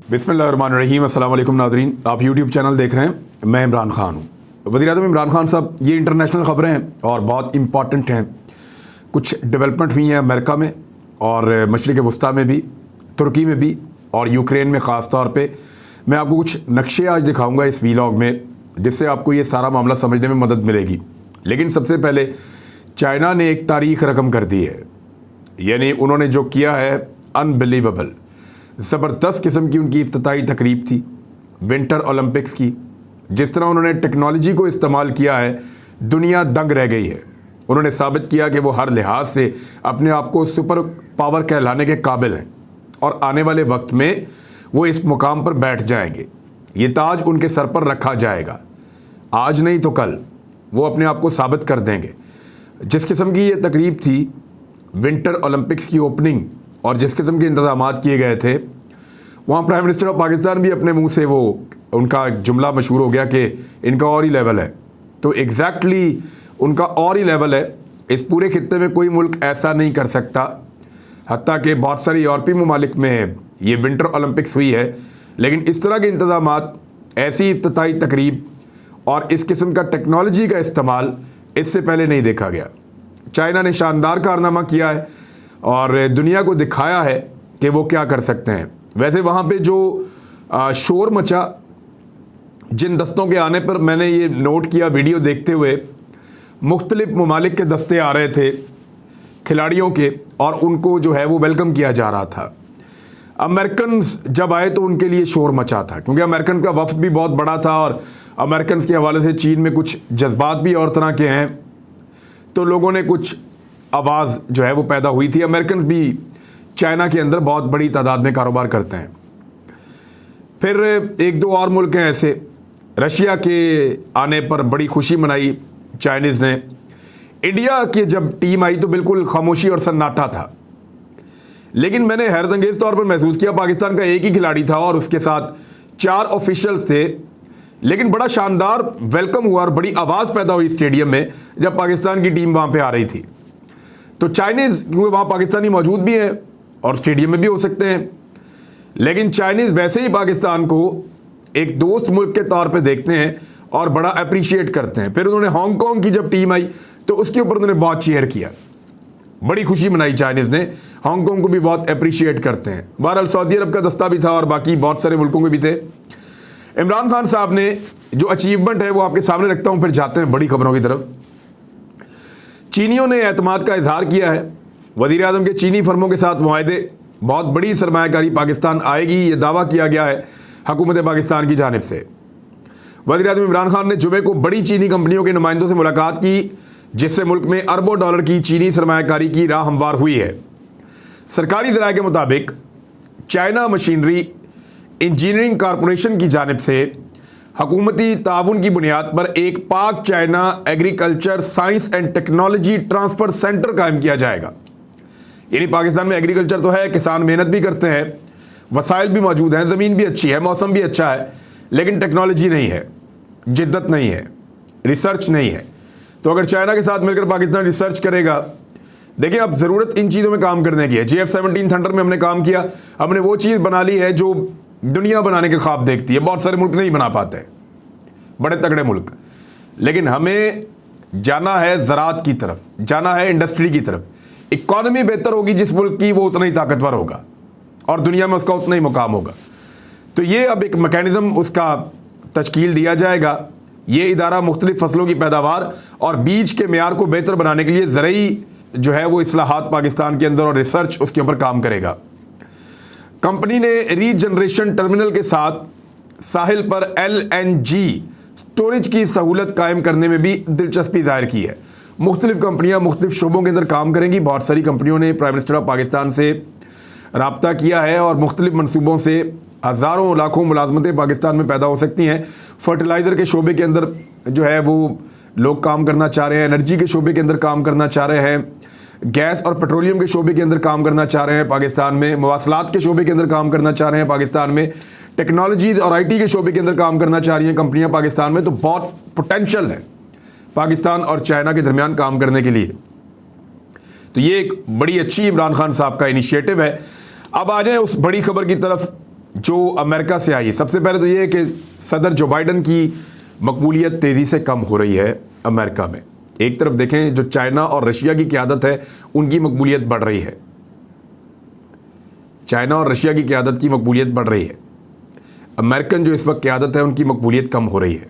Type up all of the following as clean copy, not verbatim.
बिस्मिल्लाहिर्रहमानिर्रहीम। अस्सलाम वालेकुम नाज़रीन, आप यूट्यूब चैनल देख रहे हैं। मैं इमरान खान हूँ। वज़ीर-ए-आज़म इमरान खान साहब, ये इंटरनेशनल ख़बरें हैं और बहुत इंपॉर्टेंट हैं। कुछ डेवलपमेंट हुई हैं अमेरिका में और मशरिक़ वस्ता में भी, तुर्की में भी और यूक्रेन में ख़ास तौर पे। मैं आपको कुछ नक्शे आज दिखाऊंगा इस वीलॉग में, जिससे आपको ये सारा मामला समझने में मदद मिलेगी। लेकिन सबसे पहले चाइना ने एक तारीख़ रकम कर दी है, यानी उन्होंने जो किया है अनबिलीवेबल। ज़बरदस्त किस्म की उनकी इफ्तिताई तकरीब थी विंटर ओलंपिक्स की। जिस तरह उन्होंने टेक्नोलॉजी को इस्तेमाल किया है, दुनिया दंग रह गई है। उन्होंने साबित किया कि वो हर लिहाज से अपने आप को सुपर पावर कहलाने के काबिल हैं और आने वाले वक्त में वो इस मुकाम पर बैठ जाएंगे। ये ताज उनके सर पर रखा जाएगा। आज नहीं तो कल वो अपने आप को साबित कर देंगे। जिस किस्म की ये तकरीब थी विंटर ओलंपिक्स की ओपनिंग और जिस किस्म के इंतजाम किए गए थे, वहाँ प्राइम मिनिस्टर ऑफ पाकिस्तान भी अपने मुंह से वो उनका जुमला मशहूर हो गया कि इनका और ही लेवल है। तो एग्जैक्टली उनका और ही लेवल है। इस पूरे खित्ते में कोई मुल्क ऐसा नहीं कर सकता। हत्ता कि बहुत सारे यूरोपीय ममालिक में ये विंटर ओलंपिक्स हुई है, लेकिन इस तरह के इंतजामात, ऐसी इफ्तिताई तकरीब और इस किस्म का टेक्नोलॉजी का इस्तेमाल इससे पहले नहीं देखा गया। चाइना ने शानदार कारनामा किया है और दुनिया को दिखाया है कि वो क्या कर सकते हैं। वैसे वहाँ पे जो शोर मचा जिन दस्तों के आने पर, मैंने ये नोट किया वीडियो देखते हुए, मुख्तलिफ ममालिक के दस्ते आ रहे थे खिलाड़ियों के और उनको जो है वो वेलकम किया जा रहा था। अमेरिकन जब आए तो उनके लिए शोर मचा था, क्योंकि अमेरिकन का वफ्द भी बहुत बड़ा था और अमेरिकन के हवाले से चीन में कुछ जज्बात भी और तरह के हैं। तो लोगों ने कुछ आवाज़ जो है वो पैदा हुई थी। अमेरिकन भी चाइना के अंदर बहुत बड़ी तादाद में कारोबार करते हैं। फिर एक दो और मुल्क हैं ऐसे। रशिया के आने पर बड़ी खुशी मनाई चाइनीज़ ने। इंडिया की जब टीम आई तो बिल्कुल खामोशी और सन्नाटा था। लेकिन मैंने हैरतअंगेज़ तौर पर महसूस किया, पाकिस्तान का एक ही खिलाड़ी था और उसके साथ 4 ऑफिशियल्स थे, लेकिन बड़ा शानदार वेलकम हुआ और बड़ी आवाज़ पैदा हुई स्टेडियम में जब पाकिस्तान की टीम वहाँ पे आ रही थी। तो चाइनीज़, क्योंकि वहाँ पाकिस्तानी मौजूद भी हैं और स्टेडियम में भी हो सकते हैं, लेकिन चाइनीज़ वैसे ही पाकिस्तान को एक दोस्त मुल्क के तौर पे देखते हैं और बड़ा अप्रिशिएट करते हैं। फिर उन्होंने हांगकांग की जब टीम आई तो उसके ऊपर उन्होंने बहुत चीयर किया, बड़ी खुशी मनाई चाइनीज़ ने। हांगकांग को भी बहुत अप्रिशिएट करते हैं। बहरहाल सऊदी अरब का दस्ता भी था और बाकी बहुत सारे मुल्कों के भी थे। इमरान खान साहब ने जो अचीवमेंट है वो आपके सामने रखता हूँ, फिर जाते हैं बड़ी खबरों की तरफ। चीनियों ने एतमाद का इजहार किया है। वज़ीर-ए-आज़म के चीनी फर्मों के साथ मुआहदे, बहुत बड़ी सरमायाकारी पाकिस्तान आएगी, ये दावा किया गया है हुकूमत पाकिस्तान की जानिब से। वज़ीर-ए-आज़म इमरान खान ने जुमे को बड़ी चीनी कंपनियों के नुमाइंदों से मुलाकात की, जिससे मुल्क में अरबों डॉलर की चीनी सरमायाकारी की राह हमवार हुई है। सरकारी ज़राए के मुताबिक चाइना मशीनरी इंजीनियरिंग कॉरपोरेशन की जानिब से हुकूमती ताउन की बुनियाद पर एक पाक China agriculture science and technology transfer centre कायम किया जाएगा। यानी पाकिस्तान में एग्रीकल्चर तो है, किसान मेहनत भी करते हैं, वसाइल भी मौजूद हैं, ज़मीन भी अच्छी है, मौसम भी अच्छा है, लेकिन टेक्नोलॉजी नहीं है, जिद्दत नहीं है, रिसर्च नहीं है। तो अगर चाइना के साथ मिलकर पाकिस्तान रिसर्च करेगा, देखिए अब ज़रूरत इन चीज़ों में काम करने की है। JF-17 थंडर में हमने काम किया, हमने वो चीज़ बना ली है जो दुनिया बनाने के ख्वाब देखती है। बहुत सारे मुल्क नहीं बना पाते, बड़े तगड़े मुल्क। लेकिन हमें जाना है ज़राअत की तरफ, जाना है इंडस्ट्री की तरफ। इकॉनमी बेहतर होगी जिस मुल्क की, वो उतना ही ताकतवर होगा और दुनिया में उसका उतना ही मुकाम होगा। तो ये अब एक मैकेनिज़्म उसका तश्कील दिया जाएगा। ये इदारा मुख्तलिफ फसलों की पैदावार और बीज के मेयार को बेहतर बनाने के लिए ज़रई जो है वो इस्लाहात पाकिस्तान के अंदर और रिसर्च उसके ऊपर काम करेगा। कंपनी ने रीजनरेशन टर्मिनल के साथ साहिल पर LNG स्टोरेज की सहूलत कायम करने में भी दिलचस्पी जाहिर की है। मुख्तलिफ कंपनियां मुख्तलिफ शोबों के अंदर काम करेंगी। बहुत सारी कंपनियों ने प्राइम मिनिस्टर ऑफ पाकिस्तान से रब्ता किया है और मुख्तलिफ मनसूबों से हज़ारों लाखों मुलाजमतें पाकिस्तान में पैदा हो सकती हैं। फर्टिलाइज़र के शोबे के अंदर जो है वो लोग काम करना चाह रहे हैं, एनर्जी के शोबे के अंदर काम करना चाह रहे हैं, गैस और पेट्रोलियम के शोबे के अंदर काम करना चाह रहे हैं पाकिस्तान में, मवासलात के शोबे के अंदर काम करना चाह रहे हैं पाकिस्तान में, टेक्नोलॉजीज़ और IT के शोबे के अंदर काम करना चाह रही हैं कंपनियां पाकिस्तान में। तो बहुत पोटेंशियल है पाकिस्तान और चाइना के दरमियान काम करने के लिए। तो ये एक बड़ी अच्छी इमरान खान साहब का इनिशिएटिव है। अब आ जाए उस बड़ी खबर की तरफ जो अमेरिका से आई। सबसे पहले तो ये है कि सदर जो बाइडन की मकबूलियत तेज़ी से कम हो रही है अमेरिका में। एक तरफ देखें जो चाइना और रशिया की क़यादत है उनकी मकबूलियत बढ़ रही है, चाइना और रशिया की क़यादत की मकबूलियत बढ़ रही है। अमेरिकन जो इस वक्त क़यादत है उनकी मकबूलियत कम हो रही है।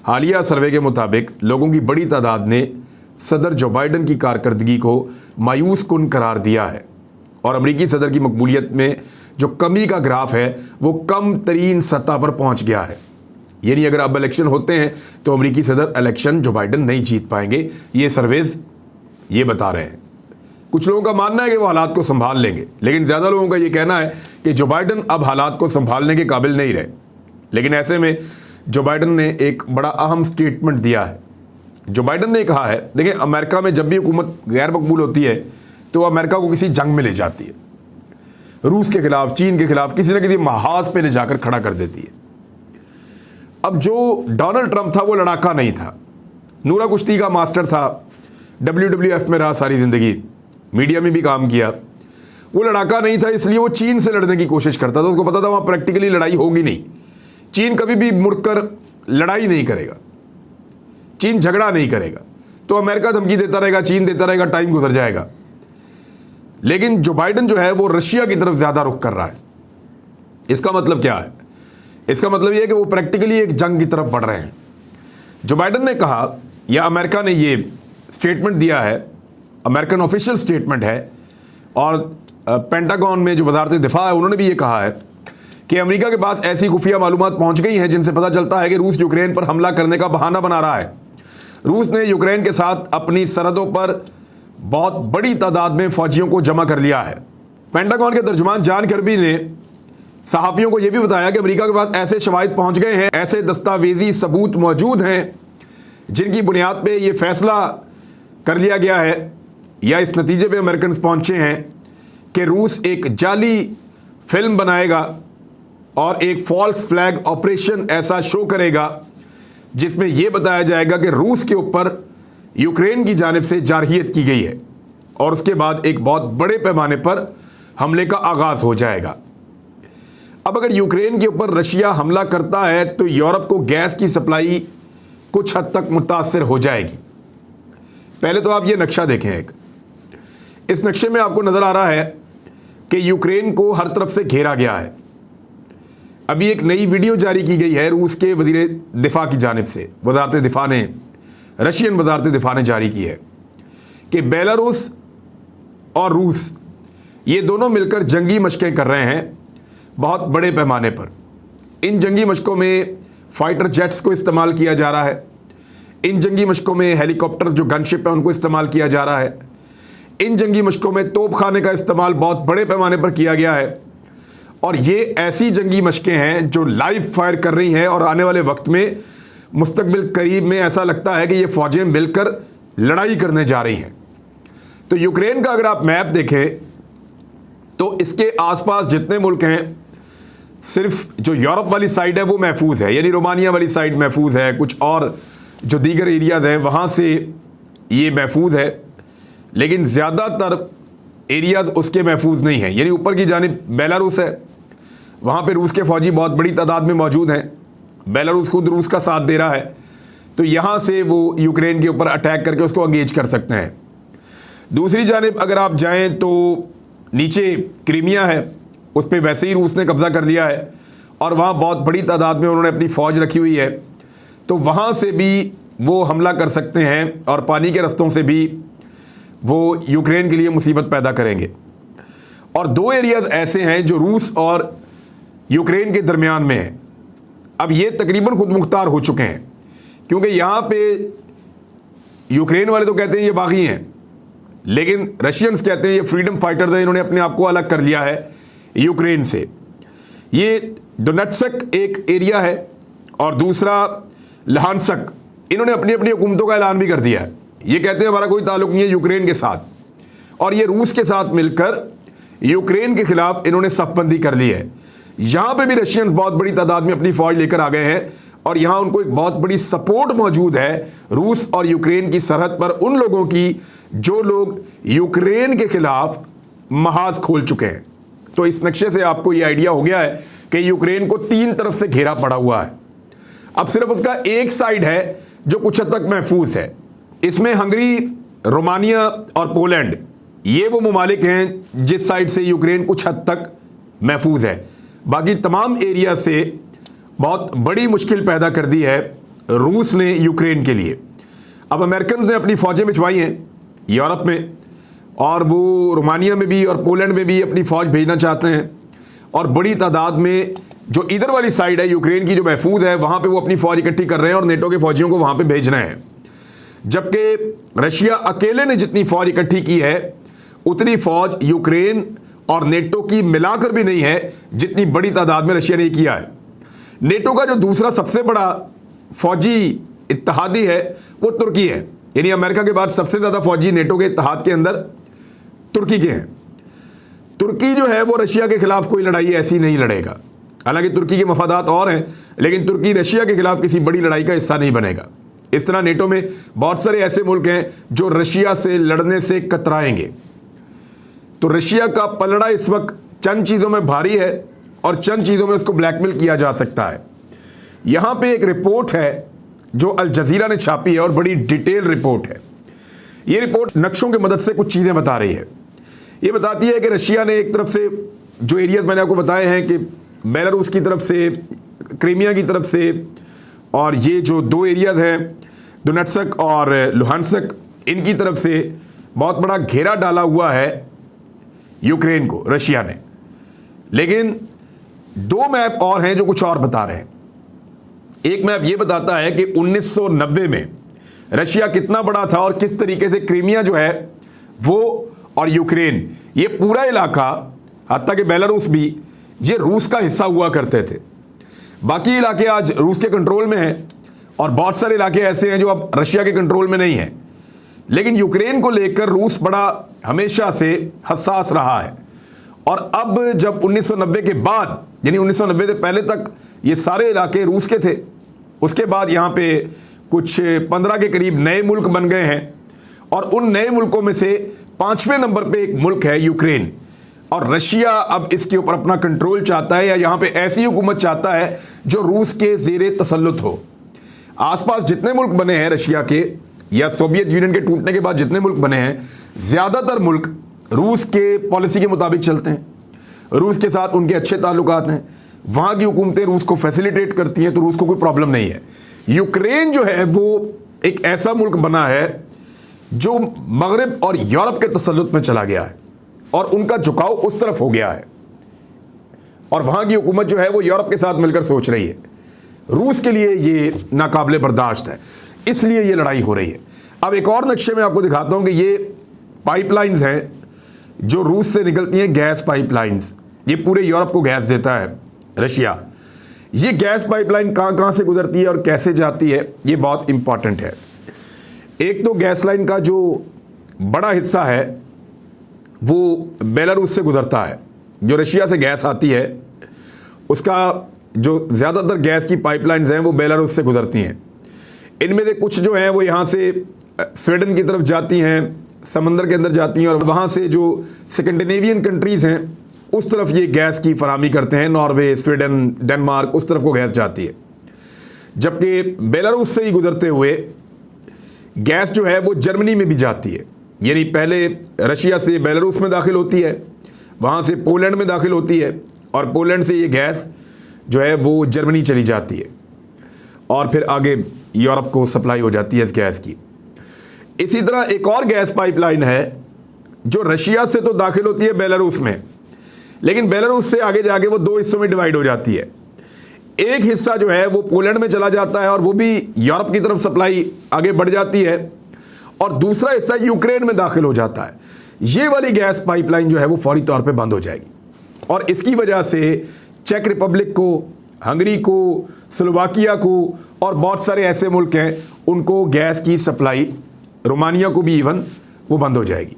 हालिया सर्वे के मुताबिक लोगों की बड़ी तादाद ने सदर जो बाइडन की कारकर्दगी को मायूस कुन करार दिया है और अमरीकी सदर की मकबूलियत में जो कमी का ग्राफ है वो कम तरीन सतह पर पहुंच गया है। यानी अगर अब इलेक्शन होते हैं तो अमरीकी सदर इलेक्शन जो बाइडन नहीं जीत पाएंगे, ये सर्वेज ये बता रहे हैं। कुछ लोगों का मानना है कि वो हालात को संभाल लेंगे, लेकिन ज़्यादा लोगों का ये कहना है कि जो बाइडन अब हालात को संभालने के काबिल नहीं रहे। लेकिन ऐसे में जो बाइडन ने एक बड़ा अहम स्टेटमेंट दिया है। जो बाइडन ने कहा है, देखिए अमेरिका में जब भी हुकूमत गैर मकबूल होती है तो अमेरिका को किसी जंग में ले जाती है, रूस के खिलाफ, चीन के खिलाफ किसी न किसी महाज पे ले जाकर खड़ा कर देती है। अब जो डोनाल्ड ट्रंप था वो लड़ाका नहीं था, नूरा कुश्ती का मास्टर था, WWF में रहा सारी ज़िंदगी, मीडिया में भी काम किया। वो लड़ाका नहीं था, इसलिए वो चीन से लड़ने की कोशिश करता था। उसको पता था वहाँ प्रैक्टिकली लड़ाई होगी नहीं, चीन कभी भी मुड़कर लड़ाई नहीं करेगा, चीन झगड़ा नहीं करेगा, तो अमेरिका धमकी देता रहेगा, चीन देता रहेगा, टाइम गुजर जाएगा। लेकिन जो बाइडन जो है वो रशिया की तरफ ज़्यादा रुख कर रहा है। इसका मतलब क्या है? इसका मतलब यह है कि वो प्रैक्टिकली एक जंग की तरफ बढ़ रहे हैं। जो बाइडन ने कहा या अमेरिका ने ये स्टेटमेंट दिया है, अमेरिकन ऑफिशियल स्टेटमेंट है, और पेंटागन में जो वजारत दिफा है उन्होंने भी ये कहा है कि अमेरिका के पास ऐसी खुफिया मालूमात पहुंच गई हैं जिनसे पता चलता है कि रूस यूक्रेन पर हमला करने का बहाना बना रहा है। रूस ने यूक्रेन के साथ अपनी सरहदों पर बहुत बड़ी तादाद में फौजियों को जमा कर लिया है। पेंटागन के तर्जुमान जॉन कर्बी ने सहाफ़ियों को यह भी बताया कि अमेरिका के पास ऐसे शवाहिद पहुंच गए हैं, ऐसे दस्तावेजी सबूत मौजूद हैं जिनकी बुनियाद पे ये फैसला कर लिया गया है या इस नतीजे पे अमेरिकन पहुंचे हैं कि रूस एक जाली फिल्म बनाएगा और एक फॉल्स फ्लैग ऑपरेशन ऐसा शो करेगा जिसमें यह बताया जाएगा कि रूस के ऊपर यूक्रेन की जानिब से जारहियत की गई है और उसके बाद एक बहुत बड़े पैमाने पर हमले का आगाज़ हो जाएगा। अब अगर यूक्रेन के ऊपर रशिया हमला करता है तो यूरोप को गैस की सप्लाई कुछ हद तक मुतासर हो जाएगी। पहले तो आप ये नक्शा देखें, एक इस नक्शे में आपको नज़र आ रहा है कि यूक्रेन को हर तरफ से घेरा गया है। अभी एक नई वीडियो जारी की गई है रूस के वज़ीर दिफा की जानिब से, वजारत दिफा ने, रशियन वजारत दिफा ने जारी की है कि बेलारूस और रूस ये दोनों मिलकर जंगी मशकें कर रहे हैं बहुत बड़े पैमाने पर। इन जंगी मशकों में फाइटर जेट्स को इस्तेमाल किया जा रहा है, इन जंगी मशकों में हेलीकॉप्टर्स जो गनशिप है उनको इस्तेमाल किया जा रहा है, इन जंगी मशकों में तोपखाने का इस्तेमाल बहुत बड़े पैमाने पर किया गया है। और ये ऐसी जंगी मशकें हैं जो लाइव फायर कर रही हैं और आने वाले वक्त में मुस्तकबिल करीब में ऐसा लगता है कि ये फौजें मिलकर लड़ाई करने जा रही हैं। तो यूक्रेन का अगर आप मैप देखें तो इसके आसपास जितने मुल्क हैं, सिर्फ जो यूरोप वाली साइड है वो महफूज है, यानी रोमानिया वाली साइड महफूज है, कुछ और जो दीगर एरियाज़ हैं वहाँ से ये महफूज है, लेकिन ज़्यादातर एरियाज़ उसके महफूज नहीं हैं। यानी ऊपर की जानिब बेलारूस है, वहाँ पे रूस के फ़ौजी बहुत बड़ी तादाद में मौजूद हैं, बेलारूस खुद रूस का साथ दे रहा है, तो यहाँ से वो यूक्रेन के ऊपर अटैक करके उसको एंगेज कर सकते हैं। दूसरी जानिब अगर आप जाएँ तो नीचे क्रीमिया है, उस पर वैसे ही रूस ने कब्ज़ा कर लिया है और वहाँ बहुत बड़ी तादाद में उन्होंने अपनी फ़ौज रखी हुई है, तो वहाँ से भी वो हमला कर सकते हैं और पानी के रस्तों से भी वो यूक्रेन के लिए मुसीबत पैदा करेंगे। और दो एरियाज़ ऐसे हैं जो रूस और यूक्रेन के दरमियान में हैं। अब ये तकरीबन खुद मुख्तार हो चुके हैं, क्योंकि यहाँ पे यूक्रेन वाले तो कहते हैं ये बागी हैं, लेकिन रशियंस कहते हैं ये फ्रीडम फाइटर्स हैं, इन्होंने अपने आप को अलग कर लिया है यूक्रेन से। ये डोनेट्स्क एक एरिया है और दूसरा लहानस्क, इन्होंने अपनी अपनी हुकूमतों का ऐलान भी कर दिया है। ये कहते हैं हमारा कोई ताल्लुक नहीं है यूक्रेन के साथ, और ये रूस के साथ मिलकर यूक्रेन के खिलाफ इन्होंने सफबंदी कर ली है। यहाँ पे भी रशियंस बहुत बड़ी तादाद में अपनी फ़ौज लेकर आ गए हैं और यहाँ उनको एक बहुत बड़ी सपोर्ट मौजूद है रूस और यूक्रेन की सरहद पर उन लोगों की जो लोग यूक्रेन के खिलाफ महाज खोल चुके हैं। तो इस नक्शे से आपको ये आइडिया हो गया है कि यूक्रेन को 3 तरफ से घेरा पड़ा हुआ है। अब सिर्फ उसका एक साइड है जो कुछ हद तक महफूज है। इसमें हंगरी, रोमानिया और पोलैंड, ये वो ममालिक हैं जिस साइड से यूक्रेन कुछ हद तक महफूज है। बाकी तमाम एरिया से बहुत बड़ी मुश्किल पैदा कर दी है रूस ने यूक्रेन के लिए। अब अमेरिकन ने अपनी फ़ौजें भिजवाई हैं यूरोप में, और वो रोमानिया में भी और पोलैंड में भी अपनी फ़ौज भेजना चाहते हैं, और बड़ी तादाद में जो इधर वाली साइड है यूक्रेन की जो महफूज है वहाँ पे वो अपनी फ़ौज इकट्ठी कर रहे हैं और नेटो के फ़ौजियों को वहाँ पे भेजना है। जबकि रशिया अकेले ने जितनी फ़ौज इकट्ठी की है उतनी फ़ौज यूक्रेन और नेटो की मिलाकर भी नहीं है जितनी बड़ी तादाद में रशिया ने किया है। नेटो का जो दूसरा सबसे बड़ा फौजी इत्तेहादी है वो तुर्की है, यानी अमेरिका के बाद सबसे ज़्यादा फौजी नेटो के इत्तेहाद के अंदर तुर्की के हैं। तुर्की जो है वो रशिया के खिलाफ कोई लड़ाई ऐसी नहीं लड़ेगा, हालांकि तुर्की के मफादात और हैं, लेकिन तुर्की रशिया के खिलाफ किसी बड़ी लड़ाई का हिस्सा नहीं बनेगा। इस तरह नेटो में बहुत सारे ऐसे मुल्क हैं जो रशिया से लड़ने से कतराएंगे। तो रशिया का पलड़ा इस वक्त चंद चीज़ों में भारी है और चंद चीज़ों में उसको ब्लैकमेल किया जा सकता है। यहाँ पे एक रिपोर्ट है जो अल जज़ीरा ने छापी है और बड़ी डिटेल रिपोर्ट है। ये रिपोर्ट नक्शों की मदद से कुछ चीज़ें बता रही है। ये बताती है कि रशिया ने एक तरफ से जो एरियाज मैंने आपको बताए हैं कि बेलारूस की तरफ से, क्रीमिया की तरफ से, और ये जो 2 एरियाज हैं दोनेत्स्क और लुहानस्क, इनकी तरफ से बहुत बड़ा घेरा डाला हुआ है यूक्रेन को रशिया ने। लेकिन 2 मैप और हैं जो कुछ और बता रहे हैं। एक मैप ये बताता है कि 1990 में रशिया कितना बड़ा था और किस तरीके से क्रीमिया जो है वो और यूक्रेन, ये पूरा इलाका, हत्ता कि बेलारूस भी, ये रूस का हिस्सा हुआ करते थे। बाकी इलाके आज रूस के कंट्रोल में हैं और बहुत सारे इलाके ऐसे हैं जो अब रशिया के कंट्रोल में नहीं हैं। लेकिन यूक्रेन को लेकर रूस बड़ा हमेशा से हसास रहा है। और अब जब 1990 के बाद, यानी 1990 से पहले तक ये सारे इलाके रूस के थे, उसके बाद यहाँ पे कुछ 15 के करीब नए मुल्क बन गए हैं, और उन नए मुल्कों में से 5वें नंबर पे एक मुल्क है यूक्रेन। और रशिया अब इसके ऊपर अपना कंट्रोल चाहता है, या यहाँ पे ऐसी हुकूमत चाहता है जो रूस के ज़ेरे तसल्लुत हो। आसपास जितने मुल्क बने हैं रशिया के, या सोवियत यूनियन के टूटने के बाद जितने मुल्क बने हैं, ज़्यादातर मुल्क रूस के पॉलिसी के मुताबिक चलते हैं। रूस के साथ उनके अच्छे ताल्लुकात हैं, वहाँ की हुकूमतें रूस को फैसिलिटेट करती हैं, तो रूस को कोई प्रॉब्लम नहीं है। यूक्रेन जो है वो एक ऐसा मुल्क बना है जो मगरब और यूरोप के तसल्लुत में चला गया है और उनका झुकाव उस तरफ हो गया है, और वहाँ की हुकूमत जो है वो यूरोप के साथ मिलकर सोच रही है। रूस के लिए ये नाकाबिले बर्दाश्त है, इसलिए ये लड़ाई हो रही है। अब एक और नक्शे में आपको दिखाता हूँ कि ये पाइपलाइंस हैं जो रूस से निकलती हैं, गैस पाइपलाइंस। ये पूरे यूरोप को गैस देता है रशिया। ये गैस पाइपलाइन कहाँ से गुजरती है और कैसे जाती है, ये बहुत इंपॉर्टेंट है। एक तो गैस लाइन का जो बड़ा हिस्सा है वो बेलारूस से गुजरता है। जो रशिया से गैस आती है उसका जो ज़्यादातर गैस की पाइपलाइंस हैं वो बेलारूस से गुजरती हैं। इनमें से कुछ जो हैं वो यहाँ से स्वीडन की तरफ जाती हैं, समंदर के अंदर जाती हैं, और वहाँ से जो स्कैंडिनेवियन कंट्रीज़ हैं उस तरफ ये गैस की फराहमी करते हैं। नॉर्वे, स्वीडन, डेनमार्क, उस तरफ को गैस जाती है। जबकि बेलारूस से ही गुजरते हुए गैस जो है वो जर्मनी में भी जाती है, यानी पहले रशिया से बेलारूस में दाखिल होती है, वहाँ से पोलैंड में दाखिल होती है, और पोलैंड से ये गैस जो है वो जर्मनी चली जाती है, और फिर आगे यूरोप को सप्लाई हो जाती है इस गैस की। इसी तरह एक और गैस पाइपलाइन है जो रशिया से तो दाखिल होती है बेलारूस में, लेकिन बेलारूस से आगे जाके वो 2 हिस्सों में डिवाइड हो जाती है। एक हिस्सा जो है वो पोलैंड में चला जाता है और वो भी यूरोप की तरफ सप्लाई आगे बढ़ जाती है, और दूसरा हिस्सा यूक्रेन में दाखिल हो जाता है। ये वाली गैस पाइपलाइन जो है वो फौरी तौर पे बंद हो जाएगी, और इसकी वजह से चेक रिपब्लिक को, हंगरी को, स्लोवाकिया को, और बहुत सारे ऐसे मुल्क हैं उनको गैस की सप्लाई, रोमानिया को भी इवन, वो बंद हो जाएगी।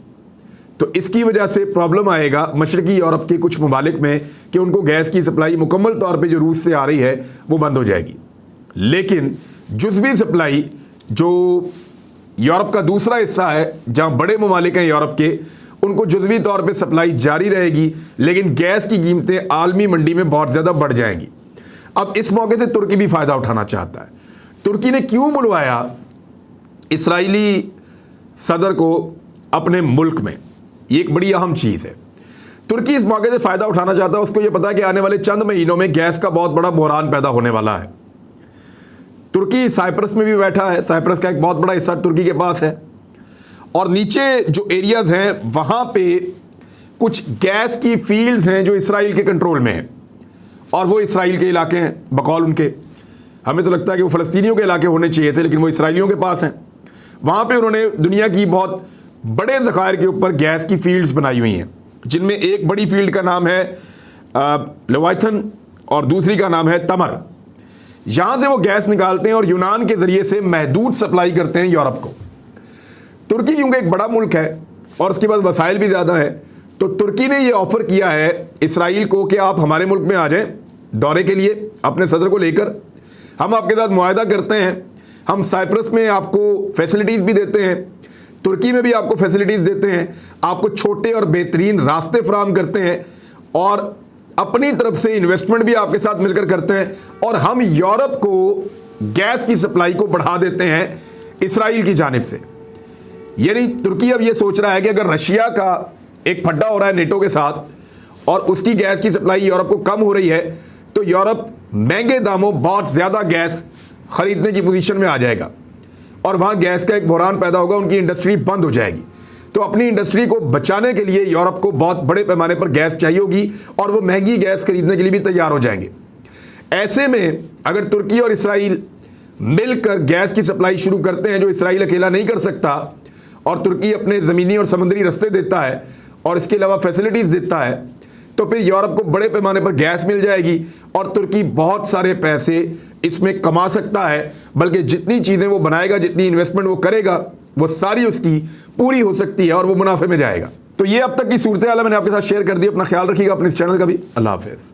तो इसकी वजह से प्रॉब्लम आएगा मशरकी यूरोप के कुछ ममालिक में कि उनको गैस की सप्लाई मुकम्मल तौर पे जो रूस से आ रही है वो बंद हो जाएगी। लेकिन जुज़वी सप्लाई जो यूरोप का दूसरा हिस्सा है जहाँ बड़े ममालिक हैं यूरोप के, उनको जुज़वी तौर पे सप्लाई जारी रहेगी, लेकिन गैस की कीमतें आलमी मंडी में बहुत ज़्यादा बढ़ जाएंगी। अब इस मौके से तुर्की भी फ़ायदा उठाना चाहता है। तुर्की ने क्यों बुलवाया इस्राएली सदर को अपने मुल्क में, ये एक बड़ी अहम चीज़ है। तुर्की इस मौके से फ़ायदा उठाना चाहता है। उसको ये पता है कि आने वाले चंद महीनों में गैस का बहुत बड़ा बहरान पैदा होने वाला है। तुर्की साइप्रस में भी बैठा है, साइप्रस का एक बहुत बड़ा हिस्सा तुर्की के पास है, और नीचे जो एरियाज़ हैं वहाँ पे कुछ गैस की फील्ड्स हैं जो इसराइल के कंट्रोल में हैं, और वो इसराइल के इलाके हैं बकौल उनके। हमें तो लगता है कि वो फ़लस्तीनियों के इलाके होने चाहिए थे, लेकिन वो इसराइलियों के पास हैं। वहाँ पे उन्होंने दुनिया की बहुत बड़े ज़खायर के ऊपर गैस की फील्ड्स बनाई हुई हैं, जिनमें एक बड़ी फील्ड का नाम है लेवाइथन और दूसरी का नाम है तमर। यहाँ से वो गैस निकालते हैं और यूनान के ज़रिए से महदूद सप्लाई करते हैं यूरोप को। तुर्की क्योंकि एक बड़ा मुल्क है और उसके पास वसाइल भी ज़्यादा है, तो तुर्की ने ये ऑफ़र किया है इसराइल को कि आप हमारे मुल्क में आ जाएं दौरे के लिए अपने सदर को लेकर, हम आपके साथ मुआहदा करते हैं, हम साइप्रस में आपको फैसिलिटीज़ भी देते हैं, तुर्की में भी आपको फैसिलिटीज़ देते हैं, आपको छोटे और बेहतरीन रास्ते फराहम करते हैं, और अपनी तरफ से इन्वेस्टमेंट भी आपके साथ मिलकर करते हैं, और हम यूरोप को गैस की सप्लाई को बढ़ा देते हैं इसराइल की जानिब से। यानी तुर्की अब ये सोच रहा है कि अगर रशिया का एक फड्डा हो रहा है नेटो के साथ और उसकी गैस की सप्लाई यूरोप को कम हो रही है, तो यूरोप महंगे दामों बहुत ज़्यादा गैस खरीदने की पोजीशन में आ जाएगा और वहाँ गैस का एक बहरान पैदा होगा, उनकी इंडस्ट्री बंद हो जाएगी। तो अपनी इंडस्ट्री को बचाने के लिए यूरोप को बहुत बड़े पैमाने पर गैस चाहिए होगी और वो महंगी गैस खरीदने के लिए भी तैयार हो जाएंगे। ऐसे में अगर तुर्की और इसराइल मिलकर गैस की सप्लाई शुरू करते हैं, जो इसराइल अकेला नहीं कर सकता, और तुर्की अपने ज़मीनी और समुद्री रास्ते देता है और इसके अलावा फैसिलिटीज़ देता है, तो फिर यूरोप को बड़े पैमाने पर गैस मिल जाएगी और तुर्की बहुत सारे पैसे इसमें कमा सकता है। बल्कि जितनी चीज़ें वो बनाएगा, जितनी इन्वेस्टमेंट वो करेगा, वो सारी उसकी पूरी हो सकती है और वो मुनाफे में जाएगा। तो ये अब तक की सूरत हाल मैंने आपके साथ शेयर कर दी। अपना ख्याल रखिएगा, अपने इस चैनल का भी। अल्लाह हाफ़िज़।